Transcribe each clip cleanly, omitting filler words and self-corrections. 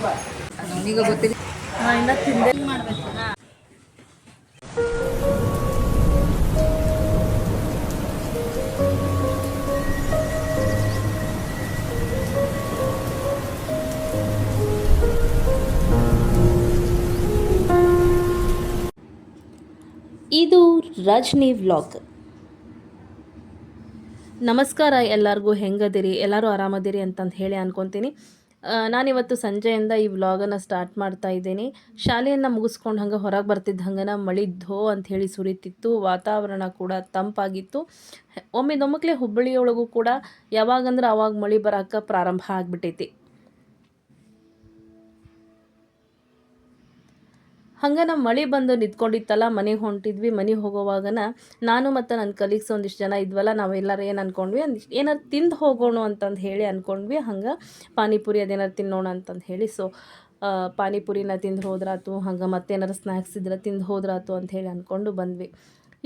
ನನಗೆ ಗೊತ್ತಿಲ್ಲ. ಇನ್ನ ತಿಂದೆ. ಇದು ರಜನಿ ವ್ಲಾಗ್. ನಮಸ್ಕಾರ ಎಲ್ಲರಿಗೂ, ಹೆಂಗದಿರಿ? ಎಲ್ಲರೂ ಆರಾಮದಿರಿ ಅಂತಂದು ಹೇಳಿ ಅನ್ಕೊತೀನಿ. ನಾನಿವತ್ತು ಸಂಜೆಯಿಂದ ಈ ವ್ಲಾಗನ್ನು ಸ್ಟಾರ್ಟ್ ಮಾಡ್ತಾ ಇದ್ದೀನಿ. ಶಾಲೆಯನ್ನು ಮುಗಿಸ್ಕೊಂಡು ಹಂಗೆ ಹೊರಗೆ ಬರ್ತಿದ್ದ ಹಂಗೆ ಮಳೆ ಧೋ ಅಂಥೇಳಿ ಸುರಿತಿತ್ತು. ವಾತಾವರಣ ಕೂಡ ತಂಪಾಗಿತ್ತು. ಒಮ್ಮೆದೊಮ್ಮಕ್ಲೆ ಹುಬ್ಬಳ್ಳಿಯೊಳಗೂ ಕೂಡ ಯಾವಾಗಂದ್ರೆ ಆವಾಗ ಮಳೆ ಬರೋಕ್ಕೆ ಪ್ರಾರಂಭ ಆಗಿಬಿಟ್ಟೈತಿ. ಹಂಗೆ ನಮ್ಮ ಮಳೆ ಬಂದು ನಿಂತ್ಕೊಂಡಿತ್ತಲ್ಲ, ಮನೆಗೆ ಹೊಂಟಿದ್ವಿ. ಮನೆಗೆ ಹೋಗೋವಾಗನ ನಾನು ಮತ್ತು ನನ್ನ ಕಲೀಗ್ಸ್ ಒಂದಿಷ್ಟು ಜನ ಇದ್ವಲ್ಲ, ನಾವೆಲ್ಲರೂ ಏನು ಅಂದ್ಕೊಂಡ್ವಿ, ಏನಾರು ತಿಂದು ಹೋಗೋಣ ಅಂತಂದು ಹೇಳಿ ಅಂದ್ಕೊಂಡ್ವಿ. ಹಂಗೆ ಪಾನಿಪುರಿ ಅದೇನಾರು ತಿನ್ನೋಣ ಅಂತಂದು ಹೇಳಿ, ಸೊ ಪಾನಿಪುರಿನ ತಿಂದು ಹೋದ್ರಾತು, ಹಂಗೆ ಮತ್ತೇನಾರು ಸ್ನ್ಯಾಕ್ಸ್ ಇದ್ರೆ ತಿಂದು ಹೋದ್ರಾತು ಅಂತ ಹೇಳಿ ಅಂದ್ಕೊಂಡು ಬಂದ್ವಿ.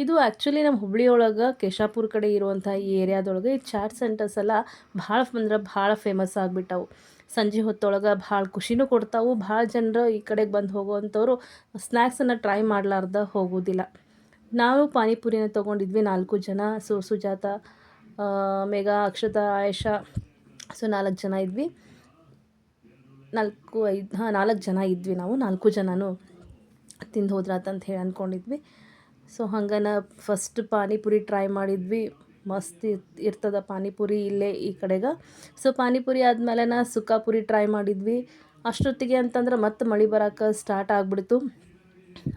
ಇದು ಆ್ಯಕ್ಚುಲಿ ನಮ್ಮ ಹುಬ್ಳಿಯೊಳಗೆ ಕೇಶಾಪುರ ಕಡೆ ಇರುವಂಥ ಈ ಏರಿಯಾದೊಳಗೆ ಈ ಚಾಟ್ ಸೆಂಟರ್ಸ್ ಎಲ್ಲ ಭಾಳ ಅಂದ್ರೆ ಭಾಳ ಫೇಮಸ್ ಆಗಿಬಿಟ್ಟವು. ಸಂಜೆ ಹೊತ್ತೊಳಗೆ ಭಾಳ ಖುಷಿನೂ ಕೊಡ್ತಾವು. ಭಾಳ ಜನರು ಈ ಕಡೆಗೆ ಬಂದು ಹೋಗುವಂಥವ್ರು ಸ್ನ್ಯಾಕ್ಸನ್ನು ಟ್ರೈ ಮಾಡಲಾರ್ದ ಹೋಗೋದಿಲ್ಲ. ನಾವು ಪಾನಿಪುರಿನ ತೊಗೊಂಡಿದ್ವಿ 4 ಜನ. ಸುಜಾತ, ಮೇಘಾ, ಅಕ್ಷತಾ, ಆಯೇಷಾ, ಸೊ 4 ಜನ ಇದ್ವಿ. 4 ಜನ ಇದ್ವಿ ನಾವು. 4 ಜನನೂ ತಿಂದು ಹೋದ್ರಾತಂತ ಹೇಳಿ ಅಂದ್ಕೊಂಡಿದ್ವಿ. ಸೊ ಹಂಗನ ಫಸ್ಟ್ ಪಾನಿಪುರಿ ಟ್ರೈ ಮಾಡಿದ್ವಿ. ಮಸ್ತ್ ಇರ್ತದ ಪಾನಿಪುರಿ ಇಲ್ಲೇ ಈ ಕಡೆಗೆ. ಸೊ ಪಾನಿಪುರಿ ಆದಮೇಲೆ ಸುಕ್ಕಾಪುರಿ ಟ್ರೈ ಮಾಡಿದ್ವಿ. ಅಷ್ಟೊತ್ತಿಗೆ ಅಂತಂದ್ರೆ ಮತ್ತೆ ಮಳೆ ಬರೋಕ್ಕೆ ಸ್ಟಾರ್ಟ್ ಆಗಿಬಿಡ್ತು.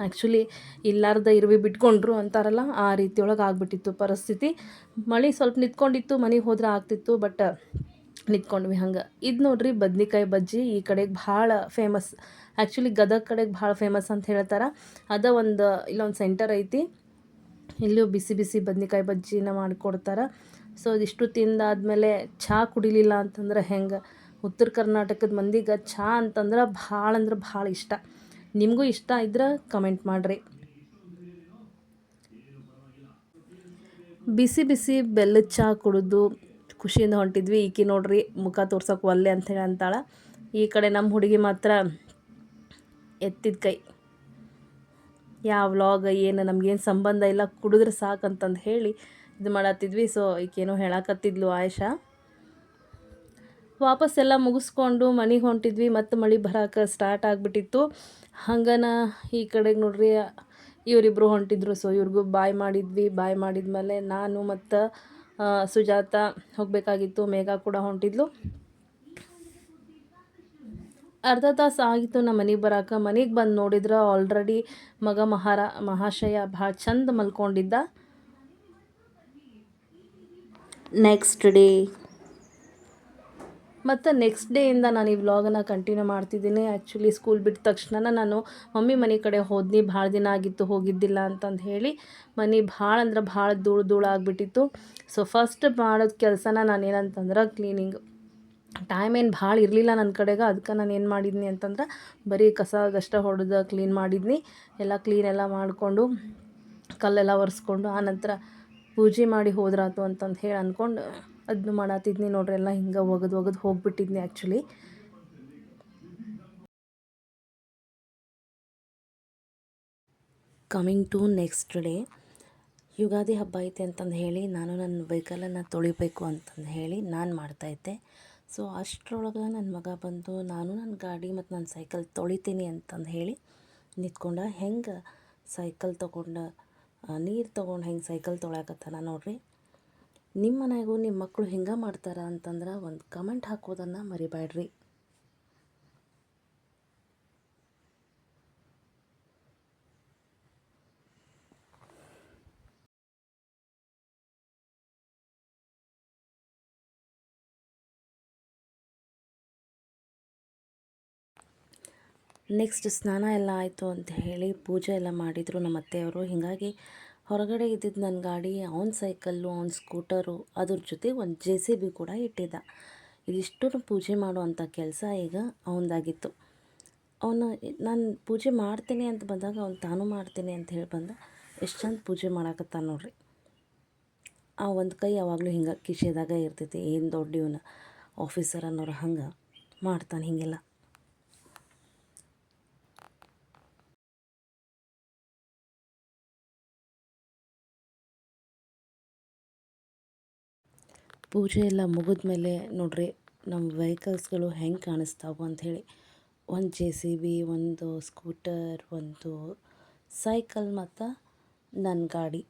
ಆ್ಯಕ್ಚುಲಿ ಇಲ್ಲಾರ್ದ ಇರುವೆ ಬಿಟ್ಕೊಂಡ್ರು ಅಂತಾರಲ್ಲ, ಆ ರೀತಿಯೊಳಗೆ ಆಗಿಬಿಟ್ಟಿತ್ತು ಪರಿಸ್ಥಿತಿ. ಮಳೆ ಸ್ವಲ್ಪ ನಿಂತ್ಕೊಂಡಿತ್ತು, ಮನೆಗೆ ಹೋದ್ರೆ ಆಗ್ತಿತ್ತು, ಬಟ್ ನಿಂತ್ಕೊಂಡ್ವಿ ಹಂಗೆ. ಇದು ನೋಡ್ರಿ ಬದ್ನಿಕಾಯಿ ಬಜ್ಜಿ ಈ ಕಡೆಗೆ ಭಾಳ ಫೇಮಸ್. ಆ್ಯಕ್ಚುಲಿ ಗದಗ ಕಡೆಗೆ ಭಾಳ ಫೇಮಸ್ ಅಂತ ಹೇಳ್ತಾರೆ. ಅದ ಇಲ್ಲೊಂದು ಸೆಂಟರ್ ಐತಿ, ಇಲ್ಲೂ ಬಿಸಿ ಬಿಸಿ ಬದ್ನಿಕಾಯಿ ಬಜ್ಜಿನ ಮಾಡಿಕೊಡ್ತಾರೆ. ಸೊ ಇದಿಷ್ಟು ತಿಂದಾದ್ಮೇಲೆ ಚಹಾ ಕುಡಿಲಿಲ್ಲ ಅಂತಂದ್ರೆ ಹೆಂಗೆ? ಉತ್ತರ ಕರ್ನಾಟಕದ ಮಂದಿಗೆ ಚಹಾ ಅಂತಂದ್ರೆ ಭಾಳ ಅಂದ್ರೆ ಭಾಳ ಇಷ್ಟ. ನಿಮಗೂ ಇಷ್ಟ ಇದ್ರೆ ಕಮೆಂಟ್ ಮಾಡಿರಿ. ಬಿಸಿ ಬಿಸಿ ಬೆಲ್ಲದ ಚಹಾ ಕುಡಿದು ಖುಷಿಯಿಂದ ಹೊಂಟಿದ್ವಿ. ಈಕಿ ನೋಡ್ರಿ ಮುಖ ತೋರ್ಸೋಕೆ ಒಲ್ಲೆ ಅಂಥೇಳಿ ಅಂತಾಳೆ. ಈ ಕಡೆ ನಮ್ಮ ಹುಡುಗಿ ಮಾತ್ರ ಎತ್ತಿದ ಕೈ, ಯಾವ ವ್ಲಾಗ್ ಏನು ನಮಗೇನು ಸಂಬಂಧ ಇಲ್ಲ, ಕುಡಿದ್ರೆ ಸಾಕಂತಂದು ಹೇಳಿ ಇದು ಮಾಡತ್ತಿದ್ವಿ. ಸೊ ಈಕೇನೋ ಹೇಳಕತ್ತಿದ್ಲು ಆಯೇಷಾ. ವಾಪಸ್ಸೆಲ್ಲ ಮುಗಿಸ್ಕೊಂಡು ಮನೆಗೆ ಹೊಂಟಿದ್ವಿ. ಮತ್ತು ಮಳೆ ಬರೋಕೆ ಸ್ಟಾರ್ಟ್ ಆಗಿಬಿಟ್ಟಿತ್ತು. ಹಂಗನ ಈ ಕಡೆಗೆ ನೋಡ್ರಿ ಇವರಿಬ್ಬರು ಹೊಂಟಿದ್ರು. ಸೊ ಇವ್ರಿಗೂ ಬಾಯ್ ಮಾಡಿದ್ವಿ. ಬಾಯ್ ಮಾಡಿದ್ಮೇಲೆ ನಾನು ಮತ್ತು ಸುಜಾತ ಹೋಗಬೇಕಾಗಿತ್ತು. ಮೇಘಾ ಕೂಡ ಹೊಂಟಿದ್ಲು. ಅರ್ಧ ತಾಸು ಆಗಿತ್ತು ನಮ್ಮ ಮನೆಗೆ ಬರೋಕೆ. ಮನೆಗೆ ಬಂದು ನೋಡಿದ್ರೆ ಆಲ್ರೆಡಿ ಮಗ ಮಹಾಶಯ ಭಾಳ ಚಂದ ಮಲ್ಕೊಂಡಿದ್ದ. ನೆಕ್ಸ್ಟ್ ಡೇ ಮತ್ತು ನೆಕ್ಸ್ಟ್ ಡೇಯಿಂದ ನಾನು ಈ ವ್ಲಾಗನ್ನು ಕಂಟಿನ್ಯೂ ಮಾಡ್ತಿದ್ದೀನಿ. ಆ್ಯಕ್ಚುಲಿ ಸ್ಕೂಲ್ ಬಿಟ್ಟ ತಕ್ಷಣ ನಾನು ಮಮ್ಮಿ ಮನೆ ಕಡೆ ಹೋದ್ನಿ. ಭಾಳ ದಿನ ಆಗಿತ್ತು ಹೋಗಿದ್ದಿಲ್ಲ ಅಂತಂದು ಹೇಳಿ. ಮನೆ ಭಾಳ ಅಂದ್ರೆ ಭಾಳ ಧೂಳು ಆಗಿಬಿಟ್ಟಿತ್ತು. ಸೊ ಫಸ್ಟ್ ಮಾಡೋದು ಕೆಲಸನ ನಾನು ಏನಂತಂದ್ರೆ ಕ್ಲೀನಿಂಗ್. ಟೈಮ್ ಏನು ಭಾಳ ಇರಲಿಲ್ಲ ನನ್ನ ಕಡೆಗೆ. ಅದಕ್ಕೆ ನಾನು ಏನು ಮಾಡಿದ್ನಿ ಅಂತಂದ್ರೆ ಬರೀ ಕಸದಷ್ಟೇ ಹೊಡೆದು ಕ್ಲೀನ್ ಮಾಡಿದ್ನಿ. ಎಲ್ಲ ಕ್ಲೀನೆಲ್ಲ ಮಾಡಿಕೊಂಡು ಕಲ್ಲೆಲ್ಲ ಒರೆಸ್ಕೊಂಡು ಆನಂತರ ಪೂಜೆ ಮಾಡಿ ಹೋದ್ರಾತು ಅಂತಂದು ಹೇಳಿ ಅಂದ್ಕೊಂಡು ಅದನ್ನು ಮಾಡತ್ತಿದ್ನಿ. ನೋಡ್ರಿ ಎಲ್ಲ ಹಿಂಗೆ ಒಗದು ಹೋಗ್ಬಿಟ್ಟಿದ್ನಿ actually. Coming to next day, Ugadi ಹಬ್ಬ ಐತೆ ಅಂತಂದು ಹೇಳಿ ನಾನು ನನ್ನ ವೆಹಿಕಲನ್ನು ತೊಳಿಬೇಕು ಅಂತಂದು ಹೇಳಿ ನಾನು ಮಾಡ್ತಾಯಿದ್ದೆ. ಸೊ ಅಷ್ಟರೊಳಗೆ ನನ್ನ ಮಗ ಬಂದು ನಾನು ನನ್ನ ಗಾಡಿ ಮತ್ತು ನನ್ನ ಸೈಕಲ್ ತೊಳಿತೀನಿ ಅಂತಂದು ಹೇಳಿ ನಿಂತ್ಕೊಂಡ. ಹೆಂಗೆ ಸೈಕಲ್ ತೊಗೊಂಡು ನೀರು ತೊಗೊಂಡು ಹೆಂಗೆ ಸೈಕಲ್ ತೊಳ್ಯಾಕತ್ತಾನ ನೋಡ್ರಿ. ನಿಮ್ಮ ಮನೆಗೂ ನಿಮ್ಮ ಮಕ್ಕಳು ಹಿಂಗೆ ಮಾಡ್ತಾರ ಅಂತಂದ್ರೆ ಒಂದು ಕಮೆಂಟ್ ಹಾಕೋದನ್ನು ಮರಿಬೇಡ್ರಿ. ನೆಕ್ಸ್ಟ್ ಸ್ನಾನ ಎಲ್ಲ ಆಯಿತು ಅಂತ ಹೇಳಿ ಪೂಜೆ ಎಲ್ಲ ಮಾಡಿದರು ನಮ್ಮ ಅತ್ತೆಯವರು. ಹೀಗಾಗಿ ಹೊರಗಡೆ ಇದ್ದಿದ್ದು ನನ್ನ ಗಾಡಿ, ಅವನ ಸೈಕಲ್ಲು, ಅವನ ಸ್ಕೂಟರು, ಅದ್ರ ಜೊತೆಗೆ ಒಂದು JCB ಕೂಡ ಇಟ್ಟಿದ್ದ. ಇದಿಷ್ಟು ಪೂಜೆ ಮಾಡುವಂಥ ಕೆಲಸ ಈಗ ಅವನದಾಗಿತ್ತು. ಅವನು ನಾನು ಪೂಜೆ ಮಾಡ್ತೀನಿ ಅಂತ ಬಂದಾಗ ಅವ್ನು ತಾನು ಮಾಡ್ತೀನಿ ಅಂತ ಹೇಳಿ ಬಂದ. ಎಷ್ಟು ಚಂದ ಪೂಜೆ ಮಾಡಾಕತ್ತಾನ ನೋಡ್ರಿ. ಆ ಒಂದು ಕೈ ಯಾವಾಗಲೂ ಹಿಂಗೆ ಕಿಶೆದಾಗ ಇರ್ತೈತಿ. ಏನು ದೊಡ್ಡ ಇವನು ಆಫೀಸರ್ ಅನ್ನೋರು ಹಂಗೆ ಮಾಡ್ತಾನೆ ಹೀಗೆಲ್ಲ. ಪೂಜೆ ಎಲ್ಲ ಮುಗಿದ್ಮೇಲೆ ನೋಡ್ರಿ ನಮ್ಮ ವೆಹಿಕಲ್ಸ್ಗಳು ಹೆಂಗೆ ಕಾಣಿಸ್ತಾವೆ ಅಂಥೇಳಿ. ಒಂದು JCB, ಒಂದು ಸ್ಕೂಟರ್, ಒಂದು ಸೈಕಲ್ ಮತ್ತು ನನ್ನ ಗಾಡಿ.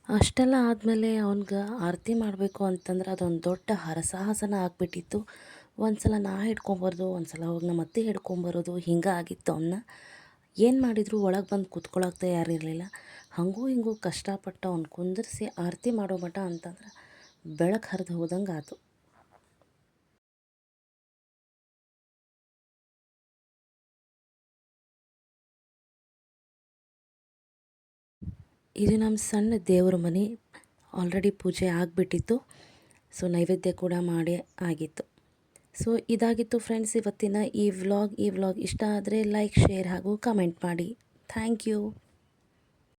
ಅಷ್ಟೆಲ್ಲ ಆದಮೇಲೆ ಅವ್ನಿಗೆ ಆರತಿ ಮಾಡಬೇಕು ಅಂತಂದ್ರೆ ಅದೊಂದು ದೊಡ್ಡ ಹರಸಾಹಸನ ಆಗಿಬಿಟ್ಟಿತ್ತು. ಒಂದು ಸಲ ನಾ ಹಿಡ್ಕೊಂಬರೋದು, ಒಂದು ಸಲ ಹೋಗಿ ನಮ್ಮ ಅತ್ತೆ ಹಿಡ್ಕೊಂಬರೋದು ಹಿಂಗೆ ಆಗಿತ್ತು ಅವನ್ನ. ಏನು ಮಾಡಿದ್ರು ಒಳಗೆ ಬಂದು ಕೂತ್ಕೊಳ್ಳೋಕೆ ತಯಾರಿರಲಿಲ್ಲ. ಹಾಗೂ ಹಿಂಗೂ ಕಷ್ಟಪಟ್ಟು ಅವ್ನು ಕುಂದಿರಿಸಿ ಆರತಿ ಮಾಡೋ ಮಟ ಅಂತಂದ್ರೆ ಬೆಳಕು ಹರಿದು ಹೋದಂಗೆ ಆಯ್ತು. ಇದು ನಮ್ಮ ಸಣ್ಣ ದೇವ್ರ ಮನೆ. ಆಲ್ರೆಡಿ ಪೂಜೆ ಆಗಿಬಿಟ್ಟಿತ್ತು. ಸೊ ನೈವೇದ್ಯ ಕೂಡ ಮಾಡಿ ಆಗಿತ್ತು. ಸೊ ಇದಾಗಿತ್ತು ಫ್ರೆಂಡ್ಸ್ ಇವತ್ತಿನ ಈ ವ್ಲಾಗ್ ಇಷ್ಟ ಆದರೆ ಲೈಕ್, ಶೇರ್ ಹಾಗೂ ಕಮೆಂಟ್ ಮಾಡಿ. Thank you.